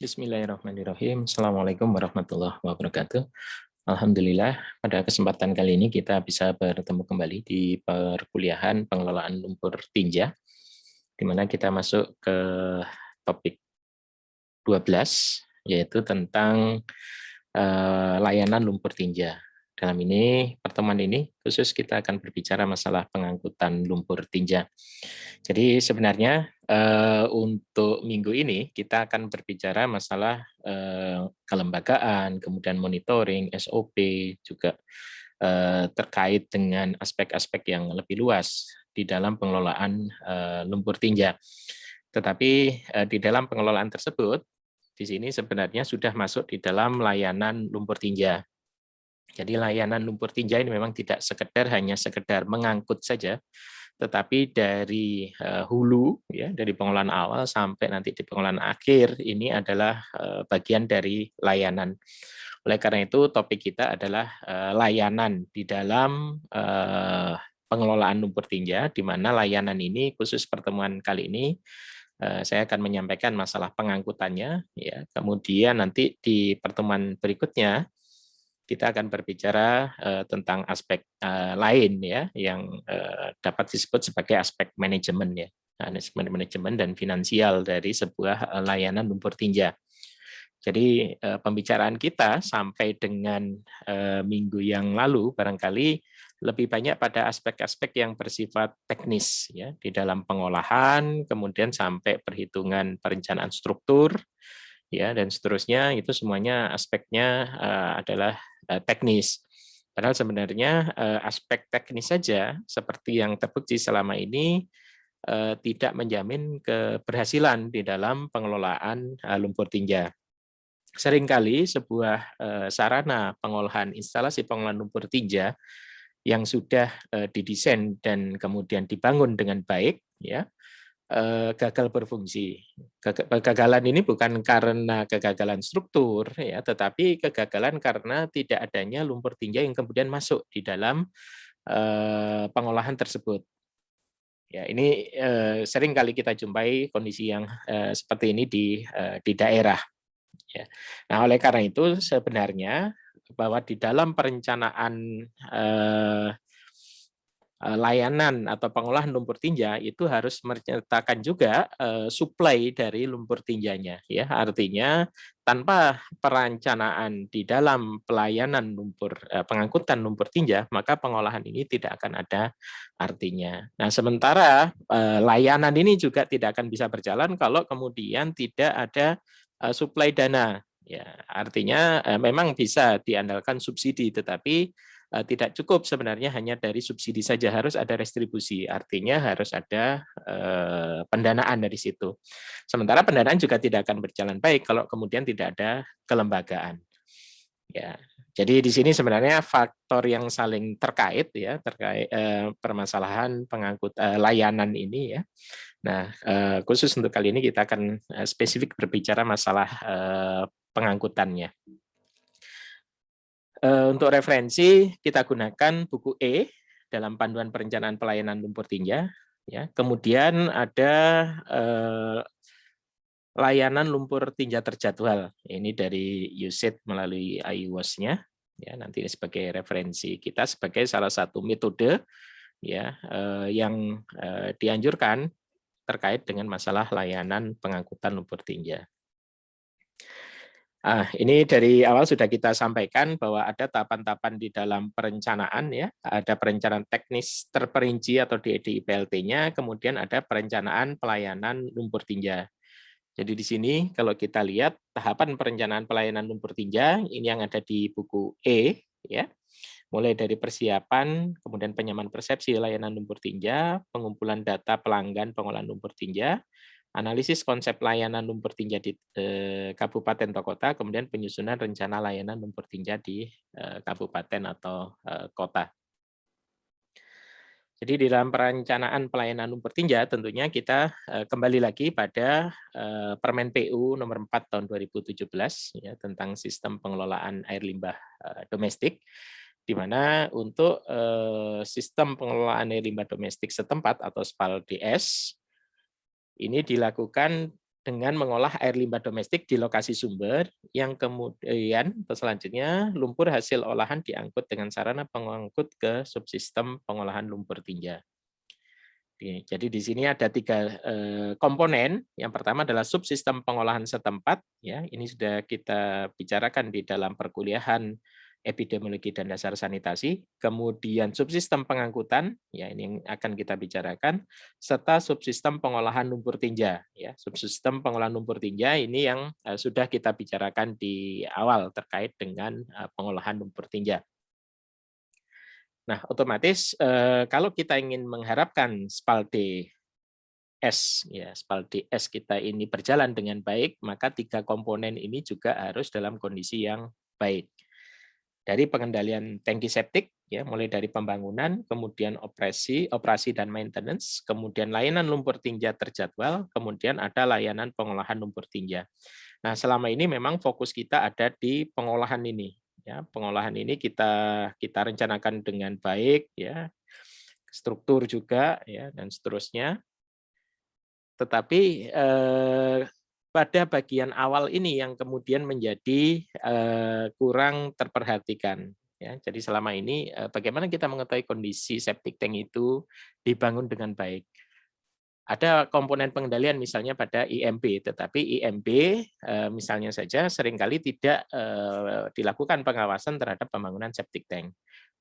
Bismillahirrahmanirrahim. Assalamualaikum warahmatullahi wabarakatuh. Alhamdulillah, pada kesempatan kali ini kita bisa bertemu kembali di perkuliahan pengelolaan lumpur tinja, di mana kita masuk ke topik 12, yaitu tentang layanan lumpur tinja. Dalam pertemuan ini khusus kita akan berbicara masalah pengangkutan lumpur tinja. Jadi sebenarnya untuk minggu ini kita akan berbicara masalah kelembagaan, kemudian monitoring, SOP, juga terkait dengan aspek-aspek yang lebih luas di dalam pengelolaan lumpur tinja. Tetapi di dalam pengelolaan tersebut, di sini sebenarnya sudah masuk di dalam layanan lumpur tinja. Jadi layanan lumpur tinja ini memang tidak hanya sekedar mengangkut saja, tetapi dari hulu, ya, dari pengelolaan awal sampai nanti di pengelolaan akhir, ini adalah bagian dari layanan. Oleh karena itu, topik kita adalah layanan di dalam pengelolaan lumpur tinja, di mana layanan ini, khusus pertemuan kali ini, saya akan menyampaikan masalah pengangkutannya, ya. Kemudian nanti di pertemuan berikutnya kita akan berbicara tentang aspek lain, ya, yang dapat disebut sebagai aspek manajemen, ya, manajemen dan finansial dari sebuah layanan lumpur tinja. Jadi pembicaraan kita sampai dengan minggu yang lalu barangkali lebih banyak pada aspek-aspek yang bersifat teknis, ya, di dalam pengolahan, kemudian sampai perhitungan perencanaan struktur, ya, dan seterusnya. Itu semuanya aspeknya adalah teknis. Padahal sebenarnya aspek teknis saja seperti yang terbukti selama ini tidak menjamin keberhasilan di dalam pengelolaan lumpur tinja. Seringkali sebuah sarana pengolahan instalasi pengolahan lumpur tinja yang sudah didesain dan kemudian dibangun dengan baik, ya, gagal berfungsi. Kegagalan ini bukan karena kegagalan struktur, ya, tetapi kegagalan karena tidak adanya lumpur tinja yang kemudian masuk di dalam pengolahan tersebut. Ya, ini sering kali kita jumpai kondisi yang seperti ini di daerah. Ya. Nah, oleh karena itu sebenarnya bahwa di dalam perencanaan layanan atau pengolahan lumpur tinja itu harus menyertakan juga suplai dari lumpur tinjanya, ya. Artinya tanpa perencanaan di dalam pelayanan pengangkutan lumpur tinja, maka pengolahan ini tidak akan ada artinya. Nah, sementara layanan ini juga tidak akan bisa berjalan kalau kemudian tidak ada suplai dana, ya. Artinya memang bisa diandalkan subsidi, tetapi tidak cukup sebenarnya hanya dari subsidi saja, harus ada restribusi, artinya harus ada pendanaan dari situ. Sementara pendanaan juga tidak akan berjalan baik kalau kemudian tidak ada kelembagaan. Ya, jadi di sini sebenarnya faktor yang saling terkait, ya, terkait permasalahan layanan ini, ya. Nah, khusus untuk kali ini kita akan spesifik berbicara masalah pengangkutannya. Untuk referensi kita gunakan buku E dalam panduan perencanaan pelayanan lumpur tinja, ya. Kemudian ada layanan lumpur tinja terjadwal. Ini dari USIT melalui IWOS-nya, ya. Nanti ini sebagai referensi kita sebagai salah satu metode, ya, yang dianjurkan terkait dengan masalah layanan pengangkutan lumpur tinja. Ini dari awal sudah kita sampaikan bahwa ada tahapan-tahapan di dalam perencanaan, ya. Ada perencanaan teknis terperinci atau di PLT-nya, kemudian ada perencanaan pelayanan lumpur tinja. Jadi di sini kalau kita lihat tahapan perencanaan pelayanan lumpur tinja ini yang ada di buku E, ya. Mulai dari persiapan, kemudian penyamaan persepsi layanan lumpur tinja, pengumpulan data pelanggan pengolahan lumpur tinja, analisis konsep layanan lumpur tinja di kabupaten atau kota, kemudian penyusunan rencana layanan lumpur tinja di kabupaten atau kota. Jadi di dalam perencanaan pelayanan lumpur tinja tentunya kita kembali lagi pada Permen PU nomor 4 tahun 2017, ya, tentang sistem pengelolaan air limbah domestik, di mana untuk sistem pengelolaan air limbah domestik setempat atau SPAL DS ini dilakukan dengan mengolah air limbah domestik di lokasi sumber, yang kemudian atau selanjutnya lumpur hasil olahan diangkut dengan sarana pengangkut ke subsistem pengolahan lumpur tinja. Jadi di sini ada 3 komponen. Yang pertama adalah subsistem pengolahan setempat, ya. Ini sudah kita bicarakan di dalam perkuliahan epidemiologi dan dasar sanitasi. Kemudian subsistem pengangkutan, ya ini yang akan kita bicarakan, serta subsistem pengolahan lumpur tinja, ya. Subsistem pengolahan lumpur tinja ini yang sudah kita bicarakan di awal terkait dengan pengolahan lumpur tinja. Nah, otomatis kalau kita ingin mengharapkan SPALDE S, ya SPALDE S kita ini berjalan dengan baik, maka 3 komponen ini juga harus dalam kondisi yang baik. Dari pengendalian tangki septik, ya mulai dari pembangunan, kemudian operasi dan maintenance, kemudian layanan lumpur tinja terjadwal, kemudian ada layanan pengolahan lumpur tinja. Nah, selama ini memang fokus kita ada di pengolahan ini. Ya, pengolahan ini kita rencanakan dengan baik, ya, struktur juga, ya, dan seterusnya. Tetapi pada bagian awal ini yang kemudian menjadi kurang terperhatikan. Ya, jadi selama ini bagaimana kita mengetahui kondisi septic tank itu dibangun dengan baik. Ada komponen pengendalian misalnya pada IMB, tetapi IMB misalnya saja seringkali tidak dilakukan pengawasan terhadap pembangunan septic tank.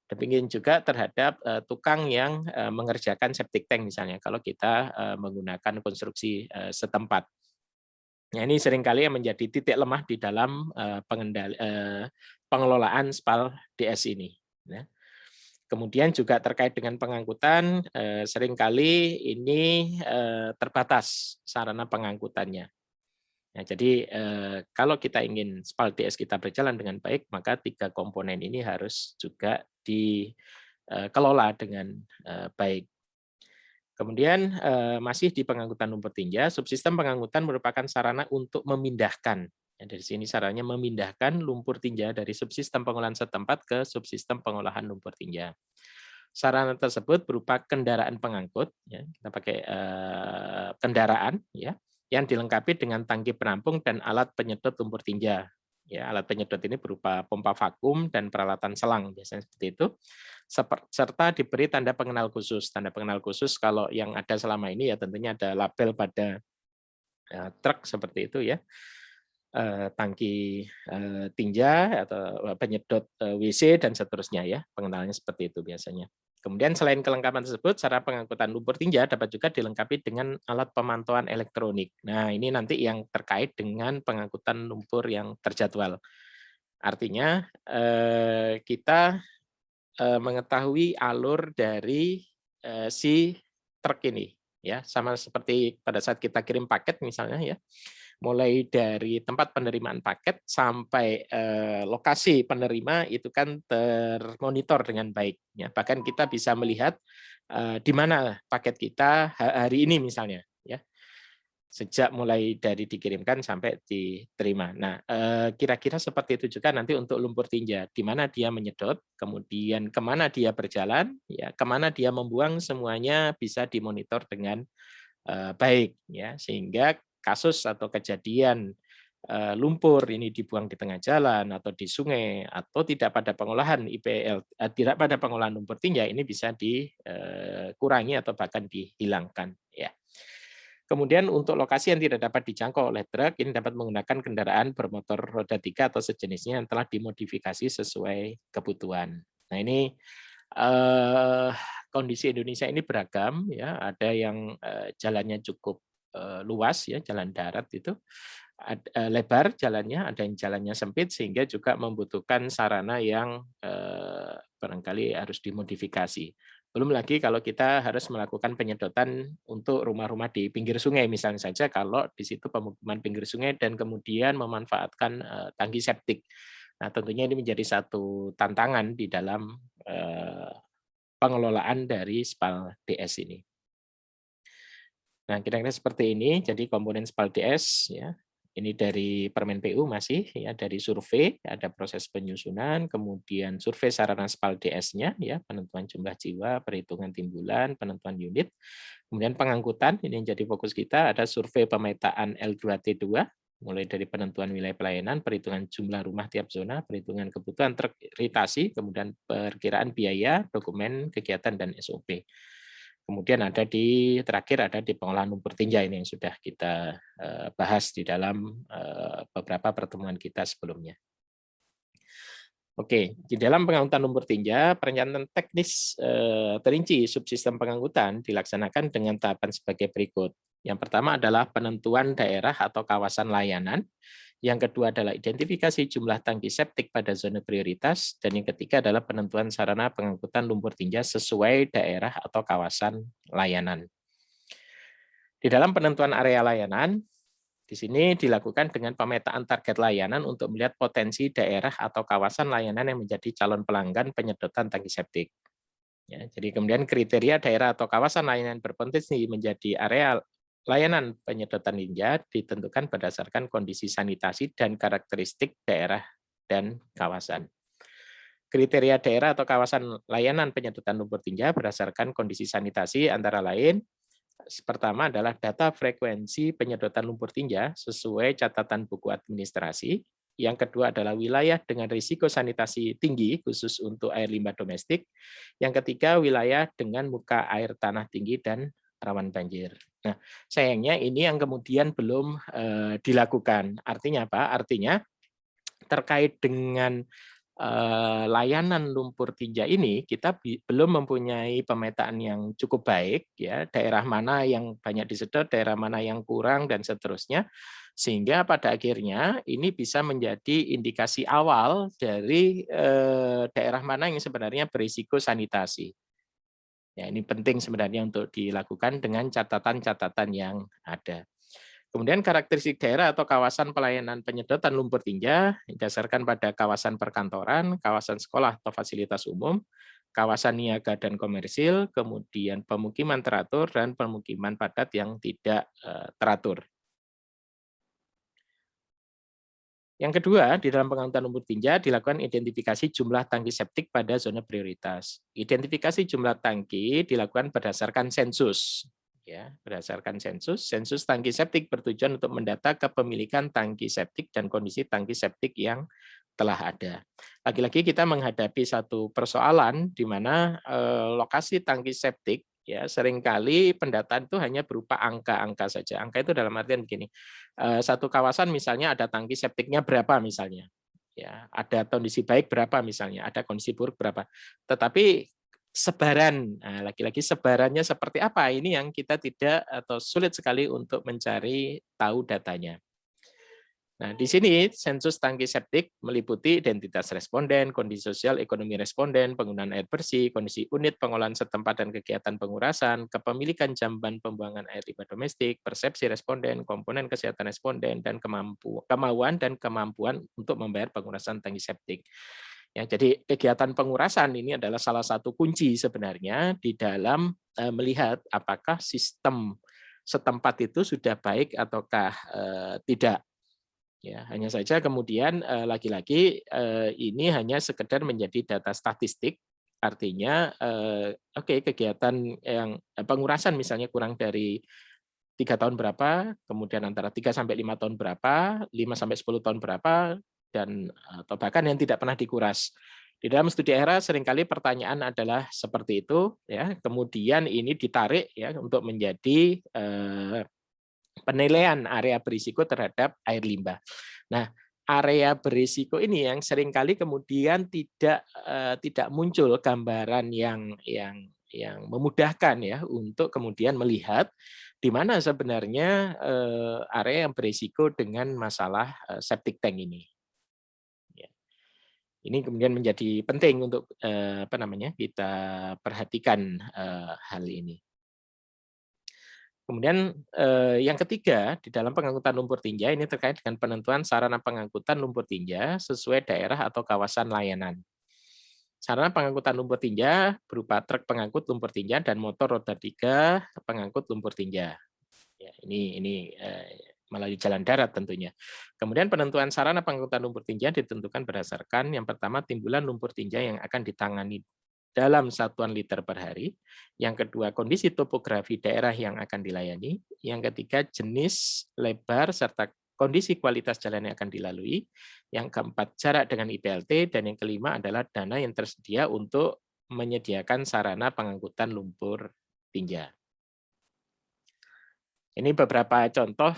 Demikian juga terhadap tukang yang mengerjakan septic tank misalnya kalau kita menggunakan konstruksi setempat. Nah, ini seringkali yang menjadi titik lemah di dalam pengelolaan SPAL DS ini. Ya. Kemudian juga terkait dengan pengangkutan, seringkali ini terbatas sarana pengangkutannya. Nah, jadi kalau kita ingin SPAL DS kita berjalan dengan baik, maka 3 komponen ini harus juga dikelola dengan baik. Kemudian masih di pengangkutan lumpur tinja, subsistem pengangkutan merupakan sarana untuk memindahkan. Ya, dari sini sarannya memindahkan lumpur tinja dari subsistem pengolahan setempat ke subsistem pengolahan lumpur tinja. Sarana tersebut berupa kendaraan pengangkut, ya, kita pakai kendaraan, ya, yang dilengkapi dengan tangki penampung dan alat penyedot lumpur tinja. Ya, alat penyedot ini berupa pompa vakum dan peralatan selang, biasanya seperti itu, serta diberi tanda pengenal khusus. Tanda pengenal khusus kalau yang ada selama ini ya tentunya ada label pada truk seperti itu ya. Tangki tinja atau penyedot WC dan seterusnya ya, pengenalannya seperti itu biasanya. Kemudian selain kelengkapan tersebut, cara pengangkutan lumpur tinja dapat juga dilengkapi dengan alat pemantauan elektronik. Nah, ini nanti yang terkait dengan pengangkutan lumpur yang terjadwal. Artinya kita mengetahui alur dari si truk ini ya, sama seperti pada saat kita kirim paket misalnya ya, mulai dari tempat penerimaan paket sampai lokasi penerima itu kan termonitor dengan baik ya. Bahkan kita bisa melihat di mana paket kita hari ini misalnya ya, sejak mulai dari dikirimkan sampai diterima. Nah, kira-kira seperti itu juga nanti untuk lumpur tinja, di mana dia menyedot, kemudian kemana dia berjalan, ya, kemana dia membuang, semuanya bisa dimonitor dengan baik, ya, sehingga kasus atau kejadian lumpur ini dibuang di tengah jalan atau di sungai atau tidak pada pengolahan IPL, tidak pada pengolahan lumpur tinja ini bisa dikurangi atau bahkan dihilangkan, ya. Kemudian untuk lokasi yang tidak dapat dijangkau oleh truk, ini dapat menggunakan kendaraan bermotor roda 3 atau sejenisnya yang telah dimodifikasi sesuai kebutuhan. Nah, ini kondisi Indonesia ini beragam ya, ada yang jalannya cukup luas ya, jalan darat itu lebar jalannya, ada yang jalannya sempit sehingga juga membutuhkan sarana yang barangkali harus dimodifikasi. Belum lagi kalau kita harus melakukan penyedotan untuk rumah-rumah di pinggir sungai misalnya saja, kalau di situ pemukiman pinggir sungai dan kemudian memanfaatkan tangki septik. Nah, tentunya ini menjadi satu tantangan di dalam pengelolaan dari SPAL DS ini. Nah, kira-kira seperti ini. Jadi komponen SPAL DS ya. Ini dari Permen PU masih ya, dari survei ada proses penyusunan, kemudian survei sarana SPAL DS-nya ya, penentuan jumlah jiwa, perhitungan timbulan, penentuan unit. Kemudian pengangkutan, ini yang jadi fokus kita, ada survei pemetaan L2T2, mulai dari penentuan wilayah pelayanan, perhitungan jumlah rumah tiap zona, perhitungan kebutuhan teritasi, kemudian perkiraan biaya, dokumen, kegiatan, dan SOP. Kemudian ada terakhir ada di pengolahan lumpur tinja ini yang sudah kita bahas di dalam beberapa pertemuan kita sebelumnya. Oke, di dalam pengangkutan lumpur tinja, perencanaan teknis terinci subsistem pengangkutan dilaksanakan dengan tahapan sebagai berikut. Yang pertama adalah penentuan daerah atau kawasan layanan. Yang kedua adalah identifikasi jumlah tangki septik pada zona prioritas. Dan yang ketiga adalah penentuan sarana pengangkutan lumpur tinja sesuai daerah atau kawasan layanan. Di dalam penentuan area layanan, di sini dilakukan dengan pemetaan target layanan untuk melihat potensi daerah atau kawasan layanan yang menjadi calon pelanggan penyedotan tangki septik. Ya, jadi kemudian kriteria daerah atau kawasan layanan berpotensi menjadi area layanan penyedotan tinja ditentukan berdasarkan kondisi sanitasi dan karakteristik daerah dan kawasan. Kriteria daerah atau kawasan layanan penyedotan lumpur tinja berdasarkan kondisi sanitasi antara lain, pertama adalah data frekuensi penyedotan lumpur tinja sesuai catatan buku administrasi. Yang kedua adalah wilayah dengan risiko sanitasi tinggi khusus untuk air limbah domestik. Yang ketiga wilayah dengan muka air tanah tinggi dan rawan banjir. Nah, sayangnya ini yang kemudian belum dilakukan. Artinya apa? Artinya terkait dengan layanan lumpur tinja ini kita belum mempunyai pemetaan yang cukup baik ya, daerah mana yang banyak disedot, daerah mana yang kurang dan seterusnya, sehingga pada akhirnya ini bisa menjadi indikasi awal dari daerah mana yang sebenarnya berisiko sanitasi. Ya, ini penting sebenarnya untuk dilakukan dengan catatan-catatan yang ada. Kemudian karakteristik daerah atau kawasan pelayanan penyedotan lumpur tinja didasarkan pada kawasan perkantoran, kawasan sekolah atau fasilitas umum, kawasan niaga dan komersil, kemudian pemukiman teratur, dan pemukiman padat yang tidak teratur. Yang kedua, di dalam pengangkutan lumpur tinja dilakukan identifikasi jumlah tangki septik pada zona prioritas. Identifikasi jumlah tangki dilakukan berdasarkan sensus. Ya, berdasarkan sensus tangki septik bertujuan untuk mendata kepemilikan tangki septik dan kondisi tangki septik yang telah ada. Lagi-lagi kita menghadapi satu persoalan di mana lokasi tangki septik ya seringkali pendataan itu hanya berupa angka-angka saja. Angka itu dalam artian begini, satu kawasan misalnya ada tangki septiknya berapa misalnya, ya ada kondisi baik berapa misalnya, ada kondisi buruk berapa. Tetapi sebaran, nah, lagi-lagi sebarannya seperti apa ini yang kita tidak atau sulit sekali untuk mencari tahu datanya. Nah, di sini sensus tangki septik meliputi identitas responden, kondisi sosial ekonomi responden, penggunaan air bersih, kondisi unit pengolahan setempat dan kegiatan pengurasan, kepemilikan jamban pembuangan air limbah domestik, persepsi responden, komponen kesehatan responden, dan kemauan dan kemampuan untuk membayar pengurasan tangki septik. Ya, jadi kegiatan pengurasan ini adalah salah satu kunci sebenarnya di dalam melihat apakah sistem setempat itu sudah baik ataukah tidak. Ya, hanya saja kemudian lagi-lagi ini hanya sekedar menjadi data statistik, artinya oke, kegiatan yang pengurasan misalnya kurang dari 3 tahun berapa, kemudian antara 3 sampai 5 tahun berapa, 5 sampai 10 tahun berapa, dan atau bahkan yang tidak pernah dikuras. Di dalam studi ERA seringkali pertanyaan adalah seperti itu, ya. Kemudian ini ditarik ya untuk menjadi penilaian area berisiko terhadap air limbah. Nah, area berisiko ini yang seringkali kemudian tidak muncul gambaran yang memudahkan ya untuk kemudian melihat di mana sebenarnya area yang berisiko dengan masalah septic tank ini. Ya. Ini kemudian menjadi penting untuk kita perhatikan hal ini. Kemudian yang ketiga, di dalam pengangkutan lumpur tinja ini terkait dengan penentuan sarana pengangkutan lumpur tinja sesuai daerah atau kawasan layanan. Sarana pengangkutan lumpur tinja berupa truk pengangkut lumpur tinja dan motor roda 3 pengangkut lumpur tinja. Ya, ini melalui jalan darat tentunya. Kemudian penentuan sarana pengangkutan lumpur tinja ditentukan berdasarkan yang pertama timbulan lumpur tinja yang akan ditangani dalam satuan liter per hari. Yang kedua, kondisi topografi daerah yang akan dilayani. Yang ketiga, jenis, lebar, serta kondisi kualitas jalan yang akan dilalui. Yang keempat, jarak dengan IPLT. Dan yang kelima adalah dana yang tersedia untuk menyediakan sarana pengangkutan lumpur tinja. Ini beberapa contoh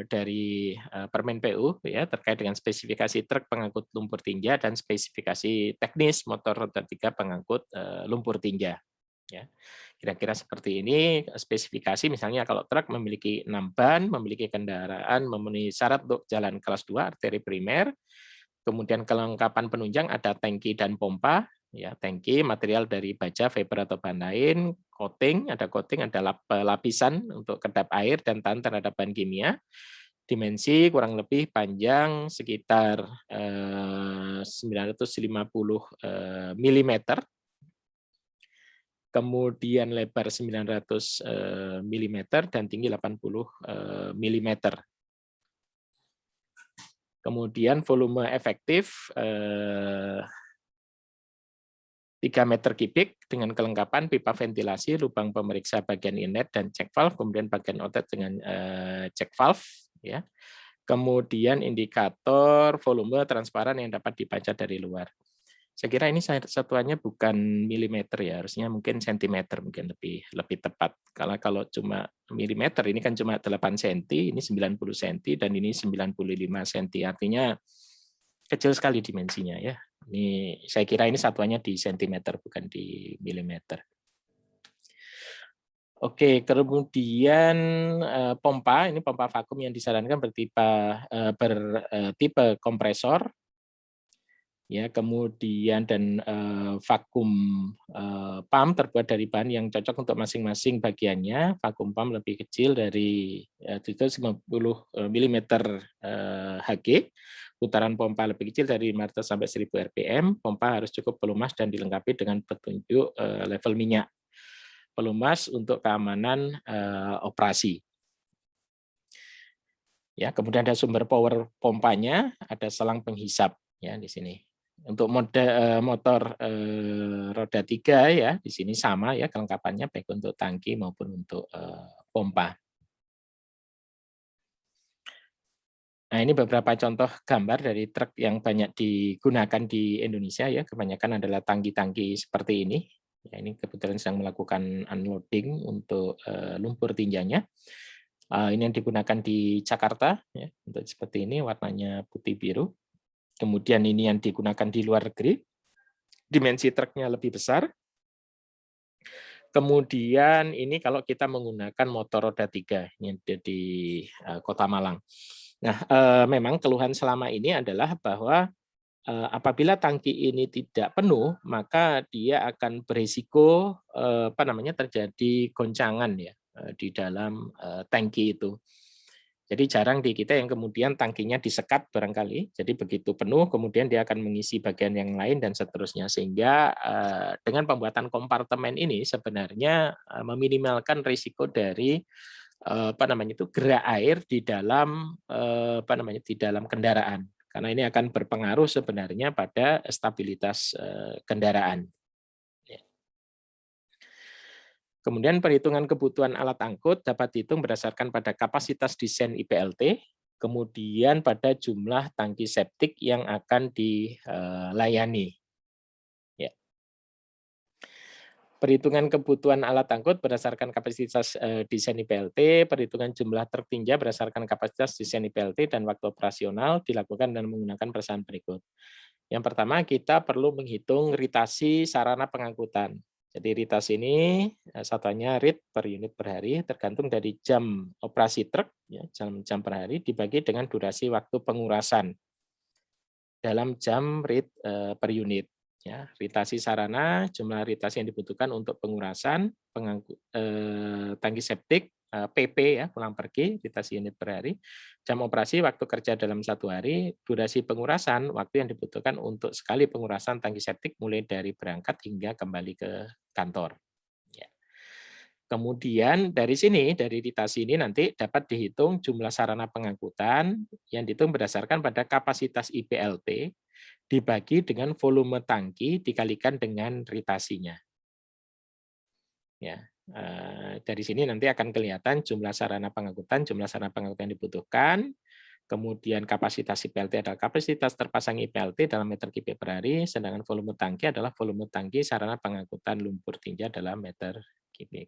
dari Permen PU ya terkait dengan spesifikasi truk pengangkut lumpur tinja dan spesifikasi teknis motor roda 3 pengangkut lumpur tinja. Ya, kira-kira seperti ini spesifikasi, misalnya kalau truk memiliki 6 ban, memiliki kendaraan memenuhi syarat untuk jalan kelas 2 arteri primer. Kemudian kelengkapan penunjang ada tangki dan pompa, ya tangki material dari baja, fiber atau bahan lain, coating, ada lapisan untuk kedap air dan tahan terhadap bahan kimia. Dimensi kurang lebih panjang sekitar 950 mm, kemudian lebar 900 mm dan tinggi 80 mm. Kemudian volume efektif 3 meter kubik dengan kelengkapan pipa ventilasi, lubang pemeriksa bagian inlet dan check valve, kemudian bagian outlet dengan check valve, ya. Kemudian indikator volume transparan yang dapat dibaca dari luar. Saya kira ini satuannya bukan milimeter ya, harusnya mungkin sentimeter mungkin lebih tepat. Kalau cuma milimeter ini kan cuma 8 cm, ini 90 cm dan ini 95 cm. Artinya kecil sekali dimensinya ya. Ini saya kira ini satuannya di sentimeter bukan di milimeter. Oke, kemudian pompa, ini pompa vakum yang disarankan bertipe kompresor. Ya, kemudian dan vakum pump terbuat dari bahan yang cocok untuk masing-masing bagiannya. Vakum pump lebih kecil dari 90 mm Hg. Putaran pompa lebih kecil dari 500 sampai 1000 rpm. Pompa harus cukup pelumas dan dilengkapi dengan petunjuk level minyak. Pelumas untuk keamanan operasi. Ya, kemudian ada sumber power pompanya, ada selang penghisap ya di sini. Untuk motor roda 3 ya di sini sama ya kelengkapannya baik untuk tangki maupun untuk pompa. Nah, ini beberapa contoh gambar dari truk yang banyak digunakan di Indonesia ya, kebanyakan adalah tangki-tangki seperti ini. Ya, ini kebetulan sedang melakukan unloading untuk lumpur tinjanya. Ini yang digunakan di Jakarta ya, untuk seperti ini warnanya putih biru. Kemudian ini yang digunakan di luar negeri, dimensi truknya lebih besar. Kemudian ini kalau kita menggunakan motor roda 3 ini di Kota Malang. Nah, memang keluhan selama ini adalah bahwa apabila tangki ini tidak penuh, maka dia akan berisiko terjadi goncangan ya di dalam tangki itu. Jadi jarang di kita yang kemudian tangkinya disekat barangkali, jadi begitu penuh kemudian dia akan mengisi bagian yang lain dan seterusnya. Sehingga dengan pembuatan kompartemen ini sebenarnya meminimalkan risiko dari gerak air di dalam di dalam kendaraan. Karena ini akan berpengaruh sebenarnya pada stabilitas kendaraan. Kemudian perhitungan kebutuhan alat angkut dapat dihitung berdasarkan pada kapasitas desain IPLT, kemudian pada jumlah tangki septik yang akan dilayani. Ya. Perhitungan kebutuhan alat angkut berdasarkan kapasitas desain IPLT, perhitungan jumlah truk tinja berdasarkan kapasitas desain IPLT dan waktu operasional dilakukan dengan menggunakan persamaan berikut. Yang pertama, kita perlu menghitung ritasi sarana pengangkutan. Jadi ritasi ini satuannya rit per unit per hari tergantung dari jam operasi truk, ya, jam per hari dibagi dengan durasi waktu pengurasan dalam jam rit per unit. Ya, ritasi sarana, jumlah ritasi yang dibutuhkan untuk pengurasan, tangki septik, PP ya, pulang pergi, ritasi unit per hari, jam operasi, waktu kerja dalam 1 hari, durasi pengurasan, waktu yang dibutuhkan untuk sekali pengurasan tangki septik mulai dari berangkat hingga kembali ke kantor. Ya. Kemudian dari sini, dari ritasi ini nanti dapat dihitung jumlah sarana pengangkutan yang dihitung berdasarkan pada kapasitas IPLT dibagi dengan volume tangki dikalikan dengan ritasinya. Ya, dari sini nanti akan kelihatan jumlah sarana pengangkutan yang dibutuhkan, kemudian kapasitas IPLT adalah kapasitas terpasang IPLT dalam meter kubik per hari, sedangkan volume tangki adalah volume tangki sarana pengangkutan lumpur tinja dalam meter kubik.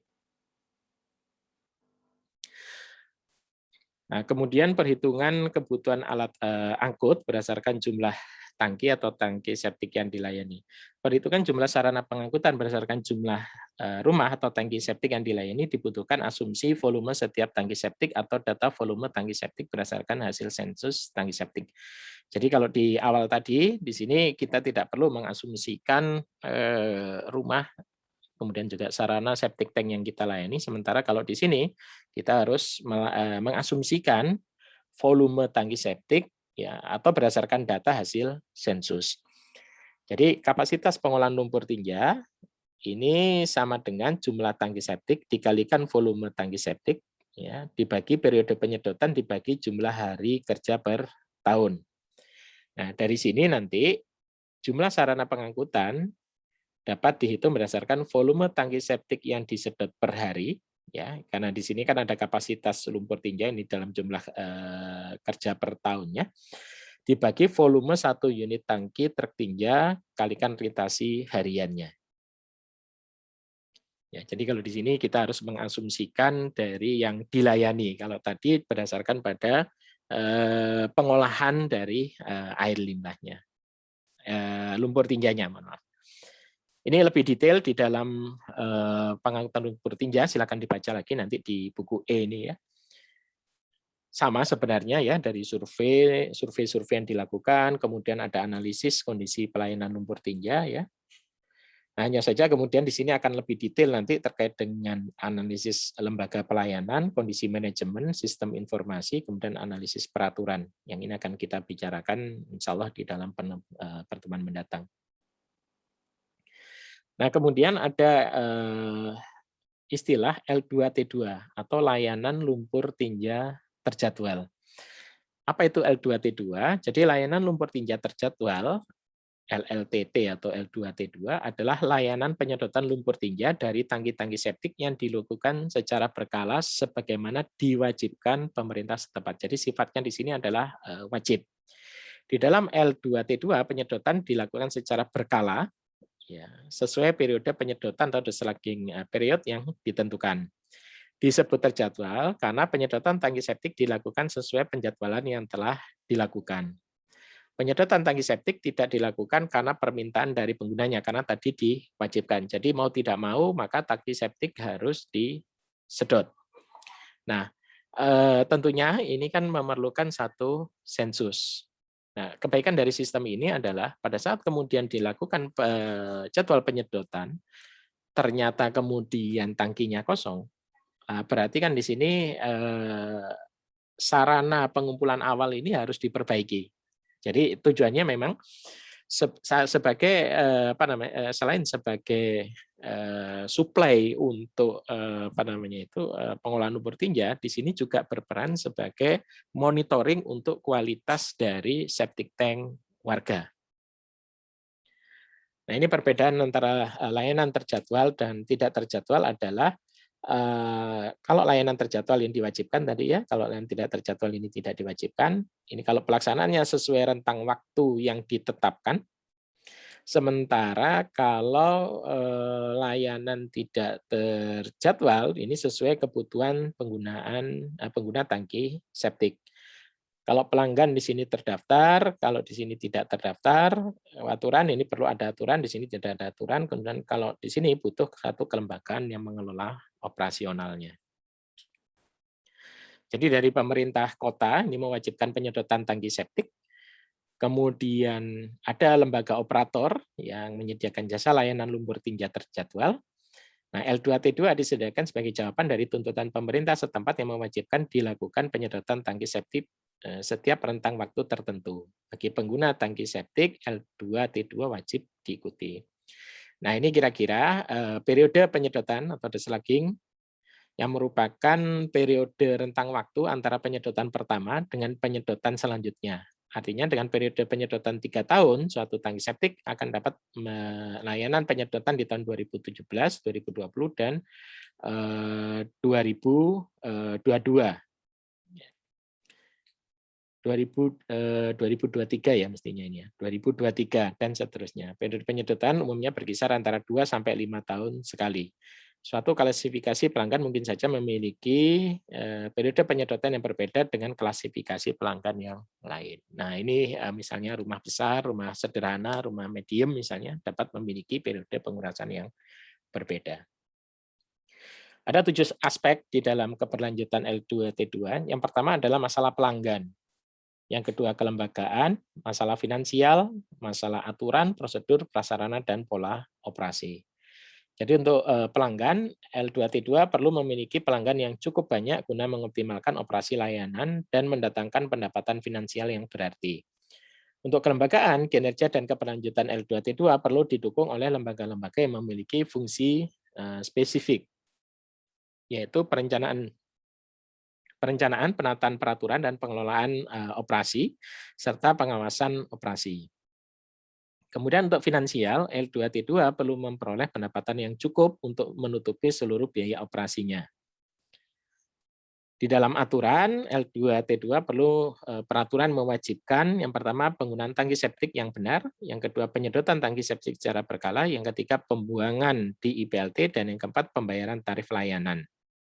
Nah, kemudian perhitungan kebutuhan alat angkut berdasarkan jumlah tangki atau tangki septik yang dilayani. Perhitungan jumlah sarana pengangkutan berdasarkan jumlah rumah atau tangki septik yang dilayani dibutuhkan asumsi volume setiap tangki septik atau data volume tangki septik berdasarkan hasil sensus tangki septik. Jadi kalau di awal tadi, di sini kita tidak perlu mengasumsikan rumah kemudian juga sarana septic tank yang kita layani. Sementara kalau di sini kita harus mengasumsikan volume tangki septik ya atau berdasarkan data hasil sensus. Jadi kapasitas pengolahan lumpur tinja ini sama dengan jumlah tangki septik dikalikan volume tangki septik ya dibagi periode penyedotan dibagi jumlah hari kerja per tahun. Nah, dari sini nanti jumlah sarana pengangkutan dapat dihitung berdasarkan volume tangki septik yang disedot per hari, ya, karena di sini kan ada kapasitas lumpur tinja ini dalam jumlah kerja per tahunnya, dibagi volume 1 unit tangki truk tinja kalikan ritasi hariannya. Ya, jadi kalau di sini kita harus mengasumsikan dari yang dilayani. Kalau tadi berdasarkan pada pengolahan dari air limbahnya, lumpur tinjanya, mohon maaf. Ini lebih detail di dalam pengangkutan lumpur tinja, silakan dibaca lagi nanti di buku E ini ya. Sama sebenarnya ya dari survei yang dilakukan, kemudian ada analisis kondisi pelayanan lumpur tinja ya. Nah, hanya saja kemudian di sini akan lebih detail nanti terkait dengan analisis lembaga pelayanan, kondisi manajemen, sistem informasi, kemudian analisis peraturan. Yang ini akan kita bicarakan insya Allah di dalam pertemuan mendatang. Nah, kemudian ada istilah L2T2 atau layanan lumpur tinja terjadwal. Apa itu L2T2? Jadi layanan lumpur tinja terjadwal LLTT atau L2T2 adalah layanan penyedotan lumpur tinja dari tangki-tangki septik yang dilakukan secara berkala sebagaimana diwajibkan pemerintah setempat. Jadi sifatnya di sini adalah wajib. Di dalam L2T2 penyedotan dilakukan secara berkala ya, sesuai periode penyedotan atau deslagging period yang ditentukan. Disebut terjadwal karena penyedotan tangki septik dilakukan sesuai penjadwalan yang telah dilakukan. Penyedotan tangki septik tidak dilakukan karena permintaan dari penggunanya, karena tadi diwajibkan. Jadi mau tidak mau, maka tangki septik harus disedot. Nah, tentunya ini kan memerlukan satu sensus. Nah, kebaikan dari sistem ini adalah pada saat kemudian dilakukan jadwal penyedotan, ternyata kemudian tangkinya kosong, berarti kan di sini sarana pengumpulan awal ini harus diperbaiki. Jadi tujuannya memang sebagai selain sebagai supply untuk pengolahan lumpur tinja, di sini juga berperan sebagai monitoring untuk kualitas dari septic tank warga. Nah, ini perbedaan antara layanan terjadwal dan tidak terjadwal adalah kalau layanan terjadwal yang diwajibkan tadi ya, kalau yang tidak terjadwal ini tidak diwajibkan. Ini kalau pelaksanaannya sesuai rentang waktu yang ditetapkan. Sementara kalau layanan tidak terjadwal, ini sesuai kebutuhan pengguna tangki septik. Kalau pelanggan di sini terdaftar, kalau di sini tidak terdaftar, aturan ini perlu ada aturan, di sini tidak ada aturan. Kemudian kalau di sini butuh satu kelembagaan yang mengelola operasionalnya. Jadi dari pemerintah kota ini mewajibkan penyedotan tangki septik. Kemudian ada lembaga operator yang menyediakan jasa layanan lumpur tinja terjadwal. Nah, L2T2 disediakan sebagai jawaban dari tuntutan pemerintah setempat yang mewajibkan dilakukan penyedotan tangki septik setiap rentang waktu tertentu. Bagi pengguna tangki septik, L2T2 wajib diikuti. Nah, ini kira-kira periode penyedotan atau deslagging yang merupakan periode rentang waktu antara penyedotan pertama dengan penyedotan selanjutnya. Artinya dengan periode penyedotan 3 tahun, suatu tangki septik akan dapat layanan penyedotan di tahun 2017, 2020, dan 2022. 2023 ya mestinya ini ya, 2023 dan seterusnya. Periode penyedotan umumnya berkisar antara 2 sampai 5 tahun sekali. Suatu klasifikasi pelanggan mungkin saja memiliki periode penyedotan yang berbeda dengan klasifikasi pelanggan yang lain. Nah, ini misalnya rumah besar, rumah sederhana, rumah medium misalnya dapat memiliki periode pengurasan yang berbeda. Ada 7 aspek di dalam keberlanjutan L2T2. Yang pertama adalah masalah pelanggan. Yang kedua kelembagaan, masalah finansial, masalah aturan, prosedur, prasarana, dan pola operasi. Jadi untuk pelanggan, L2T2 perlu memiliki pelanggan yang cukup banyak guna mengoptimalkan operasi layanan dan mendatangkan pendapatan finansial yang berarti. Untuk kelembagaan, kinerja dan keberlanjutan L2T2 perlu didukung oleh lembaga-lembaga yang memiliki fungsi spesifik, yaitu perencanaan, penataan peraturan dan pengelolaan operasi, serta pengawasan operasi. Kemudian untuk finansial, L2T2 perlu memperoleh pendapatan yang cukup untuk menutupi seluruh biaya operasinya. Di dalam aturan, L2T2 perlu peraturan mewajibkan yang pertama penggunaan tangki septik yang benar, yang kedua penyedotan tangki septik secara berkala, yang ketiga pembuangan di IPLT, dan yang keempat pembayaran tarif layanan.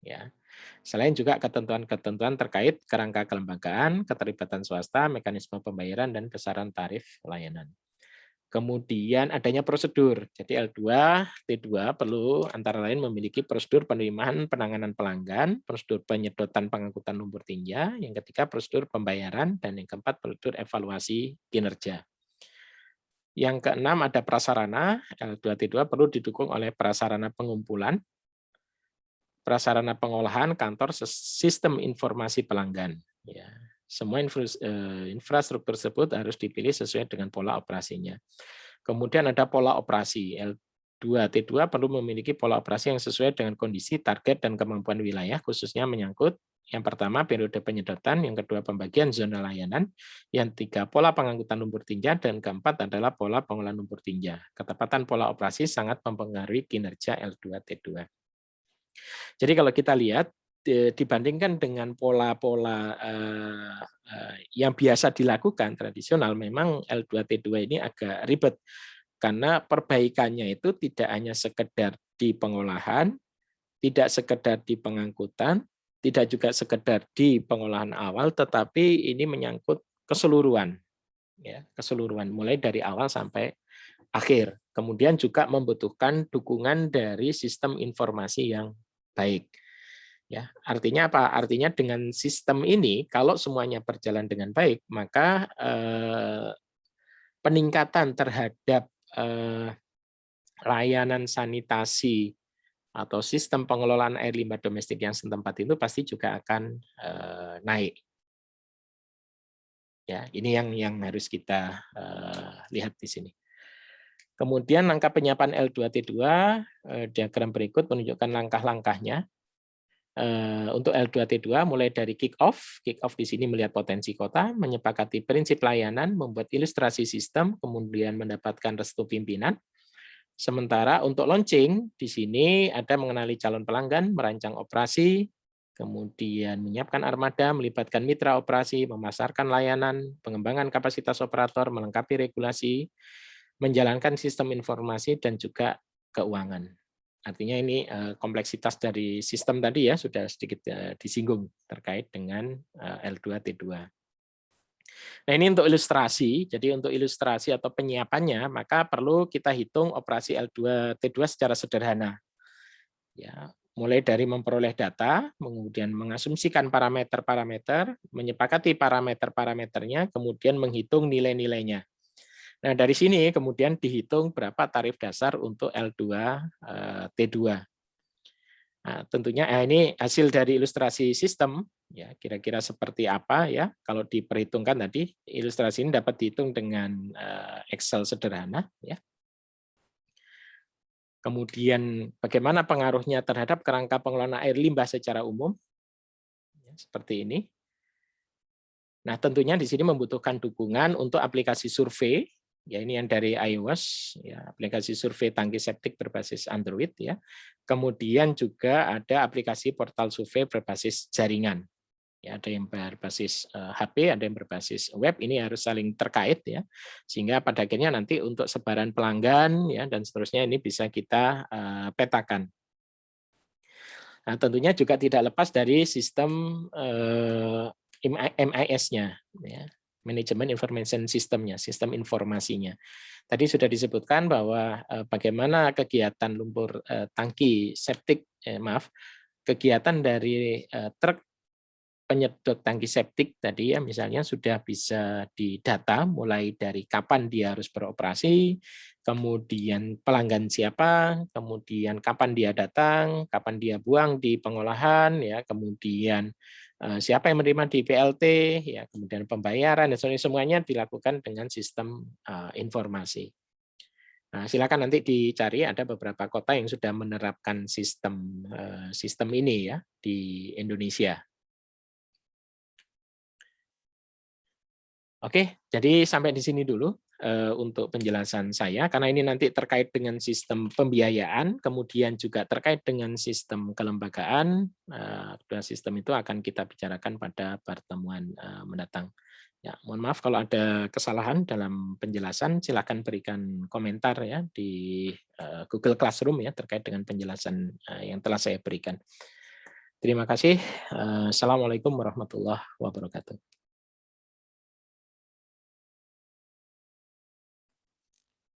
Ya. Selain juga ketentuan-ketentuan terkait kerangka kelembagaan, keterlibatan swasta, mekanisme pembayaran, dan besaran tarif layanan. Kemudian adanya prosedur. Jadi L2T2 perlu antara lain memiliki prosedur penerimaan penanganan pelanggan, prosedur penyedotan pengangkutan lumpur tinja, yang ketiga prosedur pembayaran, dan yang keempat prosedur evaluasi kinerja. Yang keenam ada prasarana. L2T2 perlu didukung oleh prasarana pengumpulan, prasarana pengolahan, kantor, sistem informasi pelanggan. Ya. Semua infrastruktur tersebut harus dipilih sesuai dengan pola operasinya. Kemudian ada pola operasi. L2T2 perlu memiliki pola operasi yang sesuai dengan kondisi, target, dan kemampuan wilayah, khususnya menyangkut yang pertama periode penyedotan, yang kedua pembagian zona layanan, yang tiga pola pengangkutan lumpur tinja, dan keempat adalah pola pengolahan lumpur tinja. Ketepatan pola operasi sangat mempengaruhi kinerja L2T2. Jadi kalau kita lihat dibandingkan dengan pola-pola yang biasa dilakukan tradisional, memang L2T2 ini agak ribet karena perbaikannya itu tidak hanya sekedar di pengolahan, tidak sekedar di pengangkutan, tidak juga sekedar di pengolahan awal, tetapi ini menyangkut keseluruhan, ya, keseluruhan mulai dari awal sampai akhir. Kemudian juga membutuhkan dukungan dari sistem informasi yang baik. Ya, artinya apa? Artinya dengan sistem ini, kalau semuanya berjalan dengan baik, maka peningkatan terhadap layanan sanitasi atau sistem pengelolaan air limbah domestik yang setempat itu pasti juga akan naik. Ya, ini yang harus kita lihat di sini. Kemudian langkah penyiapan L2T2, diagram berikut menunjukkan langkah-langkahnya. Untuk L2T2 mulai dari kick off di sini melihat potensi kota, menyepakati prinsip layanan, membuat ilustrasi sistem, kemudian mendapatkan restu pimpinan. Sementara untuk launching di sini ada mengenali calon pelanggan, merancang operasi, kemudian menyiapkan armada, melibatkan mitra operasi, memasarkan layanan, pengembangan kapasitas operator, melengkapi regulasi, menjalankan sistem informasi, dan juga keuangan. Artinya ini kompleksitas dari sistem tadi ya sudah sedikit disinggung terkait dengan L2T2. Nah ini untuk ilustrasi, jadi untuk ilustrasi atau penyiapannya maka perlu kita hitung operasi L2T2 secara sederhana. Ya, mulai dari memperoleh data, kemudian mengasumsikan parameter-parameter, menyepakati parameter-parameternya, kemudian menghitung nilai-nilainya. Nah, dari sini kemudian dihitung berapa tarif dasar untuk L2T2. Nah, tentunya ini hasil dari ilustrasi sistem, ya kira-kira seperti apa ya. Kalau diperhitungkan tadi, ilustrasi ini dapat dihitung dengan Excel sederhana, ya. Kemudian bagaimana pengaruhnya terhadap kerangka pengelolaan air limbah secara umum, seperti ini. Nah, tentunya di sini membutuhkan dukungan untuk aplikasi survei, ya ini yang dari iOS, ya aplikasi survei tangki septik berbasis Android, ya. Kemudian juga ada aplikasi portal survei berbasis jaringan. Ya, ada yang berbasis HP, ada yang berbasis web. Ini harus saling terkait, ya, sehingga pada akhirnya nanti untuk sebaran pelanggan, ya, dan seterusnya ini bisa kita petakan. Nah, tentunya juga tidak lepas dari sistem MIS-nya, ya, Management Information System-nya, sistem informasinya. Tadi sudah disebutkan bahwa bagaimana kegiatan lumpur tangki septik, kegiatan dari truk penyedot tangki septik tadi, ya, misalnya sudah bisa didata mulai dari kapan dia harus beroperasi, kemudian pelanggan siapa, kemudian kapan dia datang, kapan dia buang di pengolahan, ya, kemudian siapa yang menerima di PLT, ya, kemudian pembayaran, dan semuanya dilakukan dengan sistem informasi. Nah, silakan nanti dicari, ada beberapa kota yang sudah menerapkan sistem ini, ya, di Indonesia. Oke, jadi sampai di sini dulu untuk penjelasan saya, karena ini nanti terkait dengan sistem pembiayaan, kemudian juga terkait dengan sistem kelembagaan. Dua sistem itu akan kita bicarakan pada pertemuan mendatang. Ya, mohon maaf kalau ada kesalahan dalam penjelasan, silakan berikan komentar, ya, di Google Classroom, ya, terkait dengan penjelasan yang telah saya berikan. Terima kasih. Assalamualaikum warahmatullahi wabarakatuh.